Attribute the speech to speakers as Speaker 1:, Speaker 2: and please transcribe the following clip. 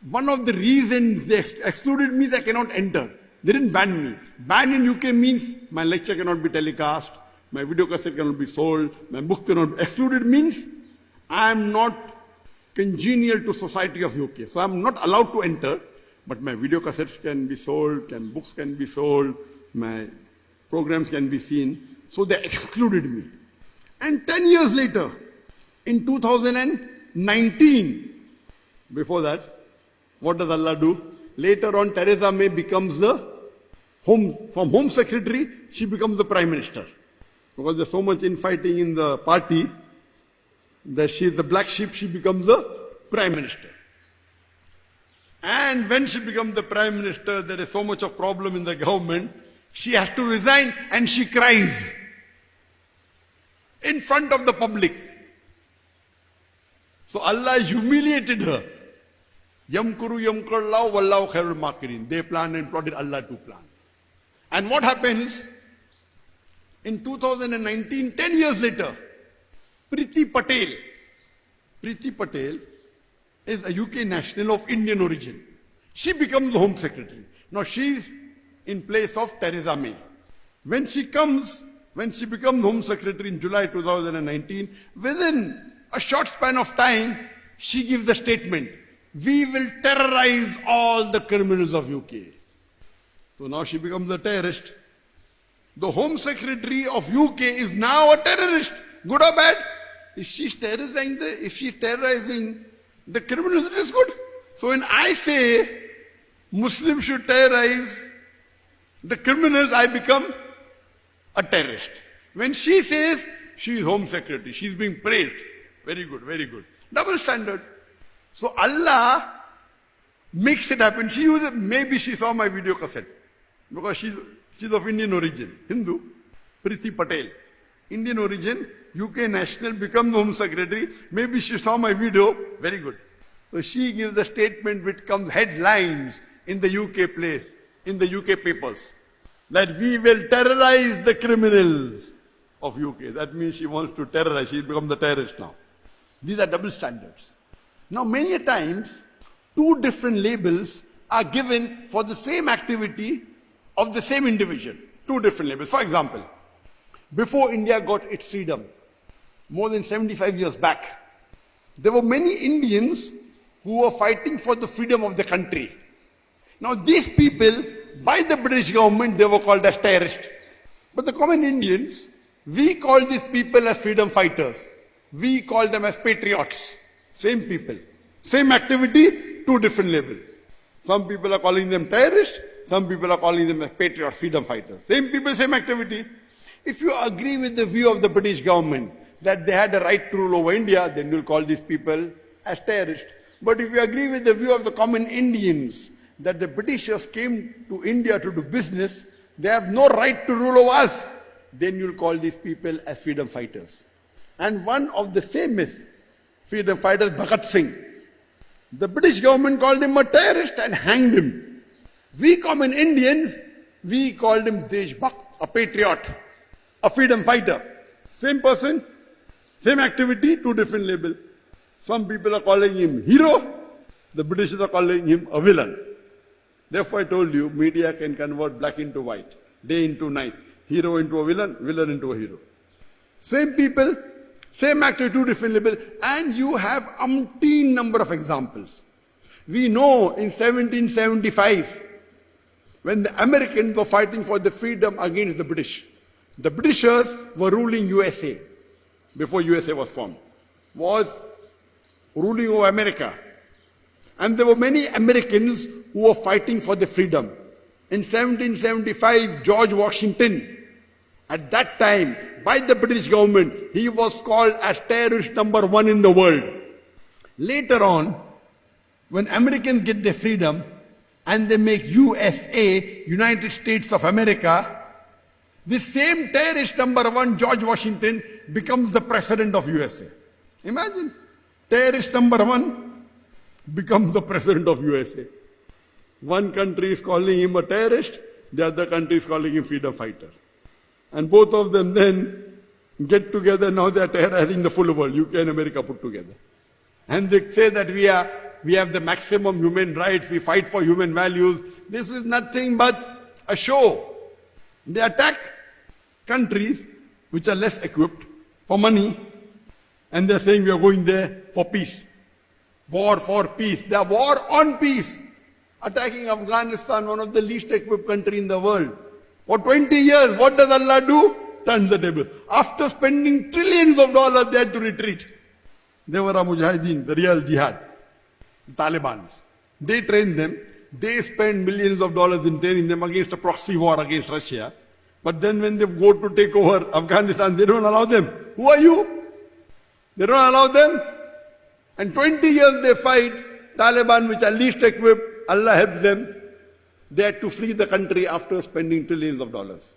Speaker 1: One of the reasons they excluded me is I cannot enter. They didn't ban me. Ban in UK means my lecture cannot be telecast, my video cassette cannot be sold, my book cannot be. Excluded means I am not congenial to society of UK. So I am not allowed to enter, but my video cassettes can be sold, books can be sold, my programs can be seen. So they excluded me. And 10 years later, in 2019, before that, what does Allah do? Later on, Theresa May becomes the Home Secretary, she becomes the Prime Minister. Because there's so much infighting in the party, that she's the black sheep, she becomes the Prime Minister. And when she becomes the Prime Minister, there is so much of problem in the government, she has to resign and she cries in front of the public. So Allah humiliated her. Yamkuru yamkurallahu wallahu khairul makirin. They planned and plotted, Allah to plan. And what happens? In 2019, 10 years later, Priti Patel is a UK national of Indian origin. She becomes the Home Secretary. Now she's in place of Theresa May. When she becomes Home Secretary in July 2019, within a short span of time, she gives the statement, we will terrorize all the criminals of UK. So now she becomes a terrorist. The Home Secretary of UK is now a terrorist. Good or bad? If she's terrorizing the criminals, it is good. So when I say Muslims should terrorize the criminals, I become a terrorist. When she says she is Home Secretary, she's being praised. Very good, very good. Double standard. So Allah makes it happen. Maybe she saw my video cassette. Because she's of Indian origin, Hindu, Priti Patel. Indian origin, UK national, becomes Home Secretary. Maybe she saw my video. Very good. So she gives the statement which comes headlines in the UK place, in the UK papers, that we will terrorize the criminals of UK. That means she wants to terrorize. She's become the terrorist now. These are double standards. Now many a times, two different labels are given for the same activity of the same individual. Two different labels. For example, before India got its freedom, more than 75 years back, there were many Indians who were fighting for the freedom of the country. Now these people, by the British government, they were called as terrorists. But the common Indians, we call these people as freedom fighters. We call them as patriots. Same people. Same activity, two different labels. Some people are calling them terrorists, some people are calling them as patriots, freedom fighters. Same people, same activity. If you agree with the view of the British government that they had the right to rule over India, then you'll call these people as terrorists. But if you agree with the view of the common Indians that the Britishers came to India to do business, they have no right to rule over us, then you'll call these people as freedom fighters. And one of the famous freedom fighters, Bhagat Singh, the British government called him a terrorist and hanged him. We common Indians, we called him Deshbhakt, a patriot, a freedom fighter. Same person, same activity, two different labels. Some people are calling him hero, the Britishers are calling him a villain. Therefore I told you, media can convert black into white, day into night, hero into a villain, villain into a hero. Same people, same activity, two different labels, and you have umpteen number of examples. We know in 1775, when the Americans were fighting for the freedom against the British, the Britishers were ruling USA, before USA was formed, was ruling over America. And there were many Americans who were fighting for the freedom. In 1775, George Washington, at that time, by the British government, he was called as terrorist number 1 in the world. Later on, when Americans get their freedom and they make USA, United States of America, the same terrorist number 1, George Washington, becomes the president of USA. Imagine, terrorist number 1 becomes the president of USA. One country is calling him a terrorist, the other country is calling him freedom fighter. And both of them then get together, now they are terrorizing the full world, UK and America put together. And they say that we are we have the maximum human rights, we fight for human values. This is nothing but a show. They attack countries which are less equipped for money, and they're saying we are going there for peace. War for peace. They are war on peace. Attacking Afghanistan, one of the least equipped country in the world. For 20 years, what does Allah do? Turns the table. After spending trillions of dollars, they had to retreat. They were a mujahideen, the real jihad. The Taliban. They trained them. They spend millions of dollars in training them against a proxy war against Russia. But then when they go to take over Afghanistan, they don't allow them. Who are you? They don't allow them. And 20 years they fight. Taliban, which are least equipped, Allah helps them. They had to flee the country after spending trillions of dollars.